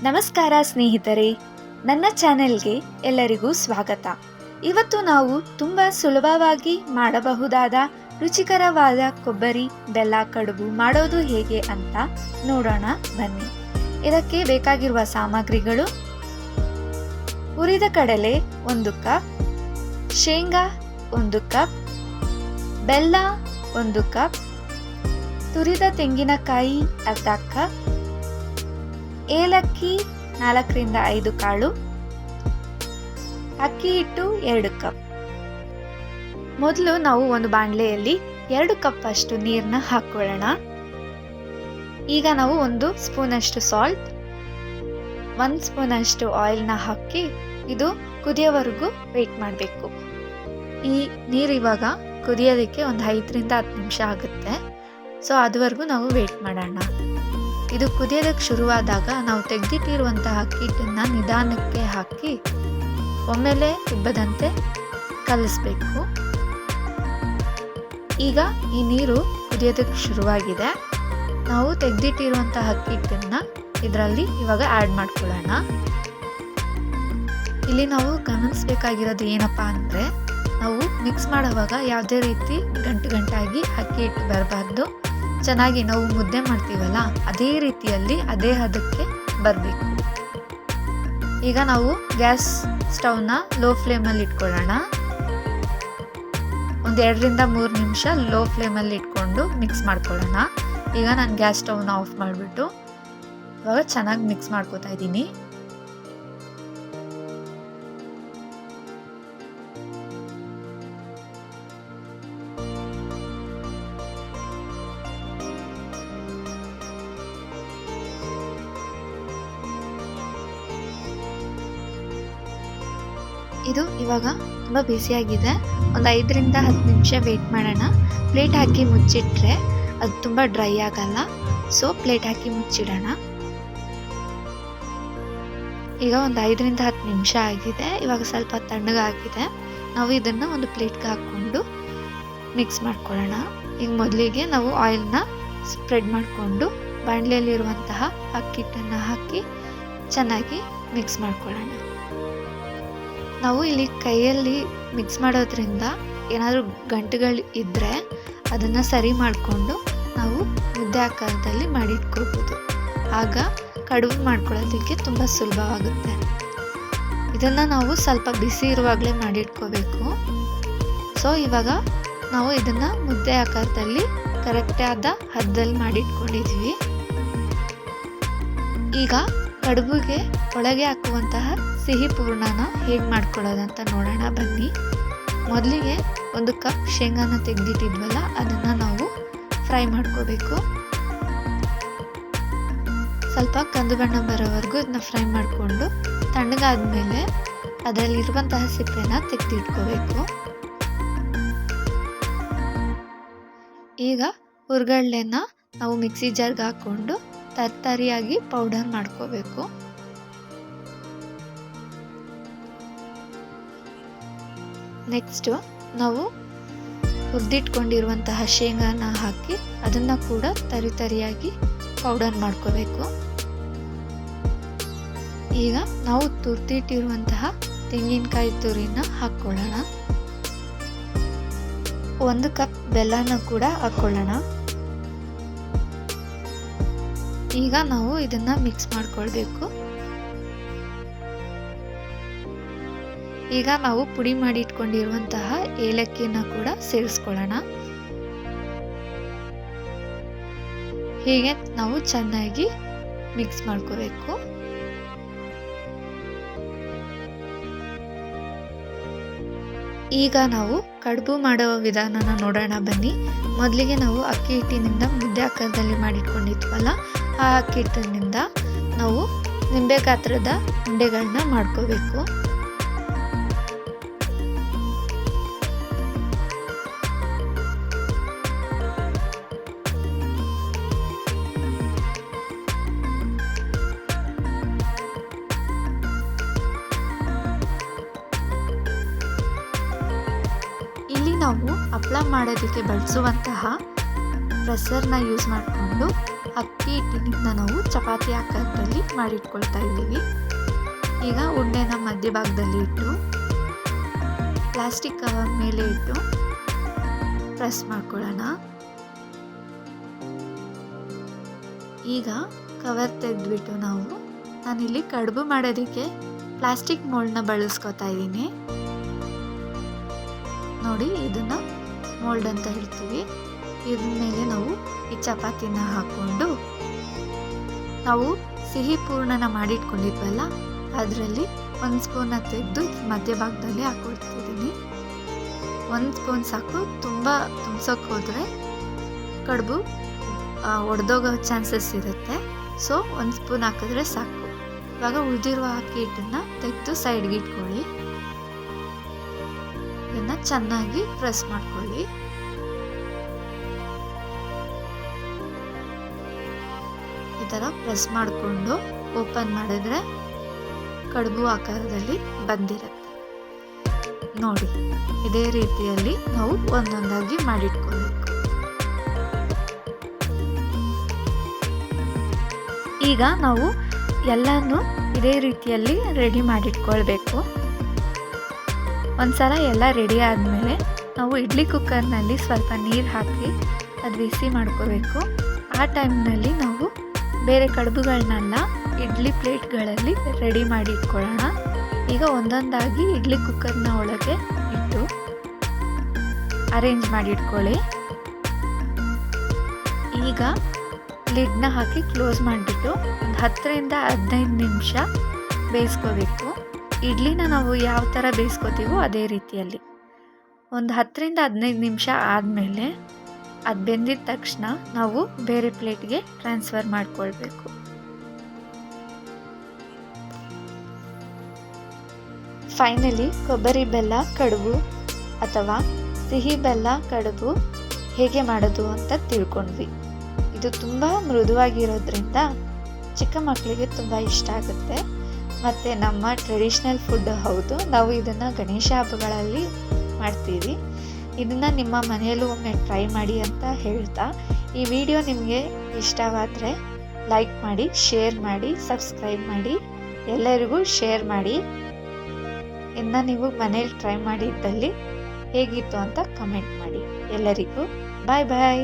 ನಮಸ್ಕಾರ ಸ್ನೇಹಿತರೆ, ನನ್ನ ಚಾನೆಲ್ಗೆ ಎಲ್ಲರಿಗೂ ಸ್ವಾಗತ. ಇವತ್ತು ನಾವು ತುಂಬ ಸುಲಭವಾಗಿ ಮಾಡಬಹುದಾದ ರುಚಿಕರವಾದ ಕೊಬ್ಬರಿ ಬೆಲ್ಲ ಕಡುಬು ಮಾಡೋದು ಹೇಗೆ ಅಂತ ನೋಡೋಣ ಬನ್ನಿ. ಇದಕ್ಕೆ ಬೇಕಾಗಿರುವ ಸಾಮಗ್ರಿಗಳು: ಹುರಿದ ಕಡಲೆ 1 ಕಪ್, ಶೇಂಗಾ 1 ಕಪ್, ಬೆಲ್ಲ 1 ಕಪ್, ತುರಿದ ತೆಂಗಿನಕಾಯಿ ಅರ್ಧ ಕಪ್, ಏಲಕ್ಕಿ 4ರಿಂದ 5 ಕಾಳು, ಅಕ್ಕಿ ಹಿಟ್ಟು 2 ಕಪ್. ಮೊದಲು ನಾವು ಒಂದು ಬಾಣಲೆಯಲ್ಲಿ 2 ಕಪ್ ಅಷ್ಟು ನೀರನ್ನ ಹಾಕೊಳ್ಳೋಣ. ಈಗ ನಾವು 1 ಸ್ಪೂನ್ ಅಷ್ಟು ಸಾಲ್ಟ್, 1 ಸ್ಪೂನ್ ಅಷ್ಟು ಆಯಿಲ್ನ ಹಾಕಿ ಇದು ಕುದಿಯೋವರೆಗೂ ವೇಟ್ ಮಾಡಬೇಕು. ಈ ನೀರು ಇವಾಗ ಕುದಿಯೋದಕ್ಕೆ ಒಂದು 5ರಿಂದ 10 ನಿಮಿಷ ಆಗುತ್ತೆ. ಸೊ ಅದುವರೆಗೂ ನಾವು ವೇಟ್ ಮಾಡೋಣ. ಇದು ಕುದಿಯೋದಕ್ಕೆ ಶುರುವಾದಾಗ ನಾವು ತೆಗೆದಿಟ್ಟಿರುವಂತಹ ಅಕ್ಕಿ ಹಿಟ್ಟನ್ನು ನಿಧಾನಕ್ಕೆ ಹಾಕಿ ಒಮ್ಮೆಲೆ ಉಬ್ಬದಂತೆ ಕಲಿಸ್ಬೇಕು. ಈಗ ಈ ನೀರು ಕುದಿಯೋದಕ್ಕೆ ಶುರುವಾಗಿದೆ. ನಾವು ತೆಗೆದಿಟ್ಟಿರುವಂತಹ ಅಕ್ಕಿ ಹಿಟ್ಟನ್ನು ಇದರಲ್ಲಿ ಇವಾಗ ಆ್ಯಡ್ ಮಾಡ್ಕೊಳ್ಳೋಣ. ಇಲ್ಲಿ ನಾವು ಗಮನಿಸಬೇಕಾಗಿರೋದು ಏನಪ್ಪ ಅಂದರೆ, ನಾವು ಮಿಕ್ಸ್ ಮಾಡುವಾಗ ಯಾವುದೇ ರೀತಿ ಗಂಟಾಗಿ ಅಕ್ಕಿ ಹಿಟ್ಟು ಬರಬಾರ್ದು. ಚೆನ್ನಾಗಿ ನಾವು ಮುದ್ದೆ ಮಾಡ್ತೀವಲ್ಲ ಅದೇ ರೀತಿಯಲ್ಲಿ ಅದೇ ಹದಕ್ಕೆ ಬರಬೇಕು. ಈಗ ನಾವು ಗ್ಯಾಸ್ ಸ್ಟವ್ನ ಲೋ ಫ್ಲೇಮಲ್ಲಿ ಇಟ್ಕೊಳ್ಳೋಣ. ಒಂದು 2ರಿಂದ 3 ನಿಮಿಷ ಲೋ ಫ್ಲೇಮಲ್ಲಿ ಇಟ್ಕೊಂಡು ಮಿಕ್ಸ್ ಮಾಡ್ಕೊಳ್ಳೋಣ. ಈಗ ನಾನು ಗ್ಯಾಸ್ ಸ್ಟವ್ನ ಆಫ್ ಮಾಡಿಬಿಟ್ಟು ಇವಾಗ ಚೆನ್ನಾಗಿ ಮಿಕ್ಸ್ ಮಾಡ್ಕೋತಾ ಇದ್ದೀನಿ. ಇದು ಇವಾಗ ತುಂಬ ಬಿಸಿಯಾಗಿದೆ. ಒಂದು 5ರಿಂದ 10 ನಿಮಿಷ ವೇಟ್ ಮಾಡೋಣ. ಪ್ಲೇಟ್ ಹಾಕಿ ಮುಚ್ಚಿಟ್ರೆ ಅದು ತುಂಬ ಡ್ರೈ ಆಗಲ್ಲ. ಸೊ ಪ್ಲೇಟ್ ಹಾಕಿ ಮುಚ್ಚಿಡೋಣ. ಈಗ ಒಂದು 5ರಿಂದ 10 ನಿಮಿಷ ಆಗಿದೆ. ಇವಾಗ ಸ್ವಲ್ಪ ತಣ್ಣಗಾಗಿದೆ. ನಾವು ಇದನ್ನು ಒಂದು ಪ್ಲೇಟ್ಗೆ ಹಾಕ್ಕೊಂಡು ಮಿಕ್ಸ್ ಮಾಡ್ಕೊಳ್ಳೋಣ. ಈಗ ಮೊದಲಿಗೆ ನಾವು ಆಯಿಲ್ನ ಸ್ಪ್ರೆಡ್ ಮಾಡಿಕೊಂಡು ಬಾಣಲೆಯಲ್ಲಿರುವಂತಹ ಅಕ್ಕಿ ಹಿಟ್ಟನ್ನು ಹಾಕಿ ಚೆನ್ನಾಗಿ ಮಿಕ್ಸ್ ಮಾಡ್ಕೊಳ್ಳೋಣ. ನಾವು ಇಲ್ಲಿ ಕೈಯಲ್ಲಿ ಮಿಕ್ಸ್ ಮಾಡೋದ್ರಿಂದ ಏನಾದರೂ ಗಂಟುಗಳು ಇದ್ದರೆ ಅದನ್ನು ಸರಿ ಮಾಡಿಕೊಂಡು ನಾವು ಮುದ್ದೆ ಆಕಾರದಲ್ಲಿ ಮಾಡಿಟ್ಕೋಬೋದು. ಆಗ ಕಡುಬು ಮಾಡ್ಕೊಳ್ಳೋದಕ್ಕೆ ತುಂಬ ಸುಲಭವಾಗುತ್ತೆ. ಇದನ್ನು ನಾವು ಸ್ವಲ್ಪ ಬಿಸಿ ಇರುವಾಗಲೇ ಮಾಡಿಟ್ಕೋಬೇಕು. ಸೊ ಇವಾಗ ನಾವು ಇದನ್ನು ಮುದ್ದೆ ಆಕಾರದಲ್ಲಿ ಕರೆಕ್ಟಾದ ಹದದಲ್ಲಿ ಮಾಡಿಟ್ಕೊಂಡಿದ್ದೀವಿ. ಈಗ ಕಡುಬಿಗೆ ಒಳಗೆ ಹಾಕುವಂತಹ ಸಿಹಿ ಪೂರ್ಣನ ಹೇಗೆ ಮಾಡ್ಕೊಳ್ಳೋದಂತ ನೋಡೋಣ ಬನ್ನಿ. ಮೊದಲಿಗೆ 1 ಕಪ್ ಶೇಂಗಾನ ತೆಗೆದಿಟ್ಟಿದ್ವಲ್ಲ ಅದನ್ನು ನಾವು ಫ್ರೈ ಮಾಡ್ಕೋಬೇಕು. ಸ್ವಲ್ಪ ಕಂದು ಬಣ್ಣ ಬರೋವರೆಗೂ ಇದನ್ನ ಫ್ರೈ ಮಾಡಿಕೊಂಡು ತಣ್ಣಗಾದ್ಮೇಲೆ ಅದರಲ್ಲಿರುವಂತಹ ಸಿಪ್ಪೆನ ತೆಗೆದಿಟ್ಕೋಬೇಕು. ಈಗ ಹುರ್ಗಡ್ಲೆನ ನಾವು ಮಿಕ್ಸಿ ಜಾರ್ಗೆ ಹಾಕ್ಕೊಂಡು ತರಿಯಾಗಿ ಪೌಡರ್ ಮಾಡ್ಕೋಬೇಕು. ನೆಕ್ಸ್ಟು ನಾವು ಹುರಿದಿಟ್ಕೊಂಡಿರುವಂತಹ ಶೇಂಗಾನ ಹಾಕಿ ಅದನ್ನು ಕೂಡ ತರಿಯಾಗಿ ಪೌಡರ್ ಮಾಡ್ಕೋಬೇಕು. ಈಗ ನಾವು ತುರಿದಿಟ್ಟಿರುವಂತಹ ತೆಂಗಿನಕಾಯಿ ತುರಿನ ಹಾಕ್ಕೊಳ್ಳೋಣ. 1 ಕಪ್ ಬೆಲ್ಲನ ಕೂಡ ಹಾಕ್ಕೊಳ್ಳೋಣ. ಈಗ ನಾವು ಇದನ್ನು ಮಿಕ್ಸ್ ಮಾಡ್ಕೊಳ್ಬೇಕು. ಈಗ ನಾವು ಪುಡಿ ಮಾಡಿ ಇಟ್ಕೊಂಡಿರುವಂತಹ ಏಲಕ್ಕಿನ ಕೂಡ ಸೇರಿಸ್ಕೊಳ್ಳೋಣ. ಹೀಗೆ ನಾವು ಚೆನ್ನಾಗಿ ಮಿಕ್ಸ್ ಮಾಡ್ಕೋಬೇಕು. ಈಗ ನಾವು ಕಡುಬು ಮಾಡುವ ವಿಧಾನನ ನೋಡೋಣ ಬನ್ನಿ. ಮೊದಲಿಗೆ ನಾವು ಅಕ್ಕಿ ಹಿಟ್ಟಿನಿಂದ ಮುದ್ದೆ ಆಕಾರದಲ್ಲಿ ಮಾಡಿಟ್ಕೊಂಡಿದ್ವಲ್ಲ ಆ ಅಕ್ಕಿ ಹಿಟ್ಟಿನಿಂದ ನಾವು ನಿಂಬೆ ಗಾತ್ರದ ಉಂಡೆಗಳನ್ನ ಮಾಡ್ಕೋಬೇಕು. ಇಲ್ಲಿ ನಾವು ಹಪ್ಪಳ ಮಾಡೋದಕ್ಕೆ ಬಳಸುವಂತಹ ಪ್ರೆಸರ್ನ ಯೂಸ್ ಮಾಡಿಕೊಂಡು ಅಕ್ಕಿ ಹಿಟ್ಟಿನಿಂದ ನಾವು ಚಪಾತಿ ಆಕಾರದಲ್ಲಿ ಮಾಡಿಟ್ಕೊಳ್ತಾ ಇದ್ದೀವಿ. ಈಗ ಉಂಡೆನ ಮಧ್ಯಭಾಗದಲ್ಲಿ ಇಟ್ಟು ಪ್ಲಾಸ್ಟಿಕ್ ಕವರ್ ಮೇಲೆ ಇಟ್ಟು ಪ್ರೆಸ್ ಮಾಡ್ಕೊಳ್ಳೋಣ. ಈಗ ಕವರ್ ತೆಗೆದ್ಬಿಟ್ಟು ನಾನಿಲ್ಲಿ ಕಡುಬು ಮಾಡೋದಕ್ಕೆ ಪ್ಲಾಸ್ಟಿಕ್ ಮೋಲ್ಡ್ನ ಬಳಸ್ಕೊತಾ ಇದ್ದೀನಿ. ನೋಡಿ, ಇದನ್ನ ಮೋಲ್ಡ್ ಅಂತ ಹೇಳ್ತೀವಿ. ಇದ್ರ ಮೇಲೆ ನಾವು ಈ ಚಪಾತಿನ ಹಾಕ್ಕೊಂಡು ನಾವು ಸಿಹಿ ಪೂರ್ಣನ ಮಾಡಿಟ್ಕೊಂಡಿದ್ವಲ್ಲ ಅದರಲ್ಲಿ 1 ಸ್ಪೂನ್ನ ತೆಗೆದು ಮಧ್ಯಭಾಗದಲ್ಲಿ ಹಾಕೊಳ್ತಿದ್ದೀನಿ. 1 ಸ್ಪೂನ್ ಸಾಕು. ತುಂಬ ತುಂಬ್ಸೋಕೆ ಹೋದರೆ ಕಡುಬು ಒಡೆದೋಗೋ ಚಾನ್ಸಸ್ ಇರುತ್ತೆ. ಸೊ 1 ಸ್ಪೂನ್ ಹಾಕಿದ್ರೆ ಸಾಕು. ಇವಾಗ ಉಳಿದಿರುವ ಅಕ್ಕಿ ಹಿಟ್ಟನ್ನು ತೆಗೆದು ಸೈಡ್ಗೆ ಇಟ್ಕೊಳ್ಳಿ. ಇದನ್ನು ಚೆನ್ನಾಗಿ ಪ್ರೆಸ್ ಮಾಡ್ಕೊಳ್ಳಿ. ಈ ಥರ ಪ್ರೆಸ್ ಮಾಡಿಕೊಂಡು ಓಪನ್ ಮಾಡಿದ್ರೆ ಕಡುಬು ಆಕಾರದಲ್ಲಿ ಬಂದಿರುತ್ತೆ. ನೋಡಿ, ಇದೇ ರೀತಿಯಲ್ಲಿ ನಾವು ಒಂದೊಂದಾಗಿ ಮಾಡಿಟ್ಕೊಳ್ಬೇಕು. ಈಗ ನಾವು ಎಲ್ಲನೂ ಇದೇ ರೀತಿಯಲ್ಲಿ ರೆಡಿ ಮಾಡಿಟ್ಕೊಳ್ಬೇಕು. ಒಂದ್ಸಲ ಎಲ್ಲ ರೆಡಿ ಆದಮೇಲೆ ನಾವು ಇಡ್ಲಿ ಕುಕ್ಕರ್ನಲ್ಲಿ ಸ್ವಲ್ಪ ನೀರು ಹಾಕಿ ಅದು ಬಿಸಿ ಮಾಡ್ಕೋಬೇಕು. ಆ ಟೈಮ್ನಲ್ಲಿ ನಾವು ಬೇರೆ ಕಡುಬುಗಳನ್ನೆಲ್ಲ ಇಡ್ಲಿ ಪ್ಲೇಟ್ಗಳಲ್ಲಿ ರೆಡಿ ಮಾಡಿ ಇಟ್ಕೊಳ್ಳೋಣ. ಈಗ ಒಂದೊಂದಾಗಿ ಇಡ್ಲಿ ಕುಕ್ಕರ್ನ ಒಳಗೆ ಇಟ್ಟು ಅರೇಂಜ್ ಮಾಡಿ ಇಟ್ಕೊಳ್ಳಿ. ಈಗ ಲಿಡ್ನ ಹಾಕಿ ಕ್ಲೋಸ್ ಮಾಡಿಬಿಟ್ಟು ಒಂದು 10ರಿಂದ 15 ನಿಮಿಷ ಬೇಯಿಸ್ಕೋಬೇಕು. ಇಡ್ಲಿನ ನಾವು ಯಾವ ಥರ ಬೇಯಿಸ್ಕೋತೀವೋ ಅದೇ ರೀತಿಯಲ್ಲಿ. ಒಂದು 10ರಿಂದ 15 ನಿಮಿಷ ಆದಮೇಲೆ ಅದು ಬೆಂದಿದ ತಕ್ಷಣ ನಾವು ಬೇರೆ ಪ್ಲೇಟ್ಗೆ ಟ್ರಾನ್ಸ್ಫರ್ ಮಾಡ್ಕೊಳ್ಬೇಕು. ಫೈನಲಿ ಕೊಬ್ಬರಿ ಬೆಲ್ಲ ಕಡುಬು ಅಥವಾ ಸಿಹಿ ಬೆಲ್ಲ ಕಡುಬು ಹೇಗೆ ಮಾಡೋದು ಅಂತ ತಿಳ್ಕೊಂಡ್ವಿ. ಇದು ತುಂಬ ಮೃದುವಾಗಿರೋದ್ರಿಂದ ಚಿಕ್ಕ ಮಕ್ಕಳಿಗೆ ತುಂಬ ಇಷ್ಟ ಆಗುತ್ತೆ. ಮತ್ತು ನಮ್ಮ ಟ್ರೆಡಿಷ್ನಲ್ ಫುಡ್ ಹೌದು. ನಾವು ಇದನ್ನು ಗಣೇಶ ಹಬ್ಬಗಳಲ್ಲಿ ಮಾಡ್ತೀವಿ. ಇದನ್ನು ನಿಮ್ಮ ಮನೆಯಲ್ಲೂ ಒಮ್ಮೆ ಟ್ರೈ ಮಾಡಿ ಅಂತ ಹೇಳ್ತಾ, ಈ ವಿಡಿಯೋ ನಿಮಗೆ ಇಷ್ಟವಾದರೆ ಲೈಕ್ ಮಾಡಿ, ಶೇರ್ ಮಾಡಿ, ಸಬ್ಸ್ಕ್ರೈಬ್ ಮಾಡಿ, ಎಲ್ಲರಿಗೂ ಶೇರ್ ಮಾಡಿ. ಇನ್ನು ನೀವು ಮನೇಲಿ ಟ್ರೈ ಮಾಡಿದ್ದಲ್ಲಿ ಹೇಗಿತ್ತು ಅಂತ ಕಮೆಂಟ್ ಮಾಡಿ. ಎಲ್ಲರಿಗೂ ಬಾಯ್ ಬಾಯ್.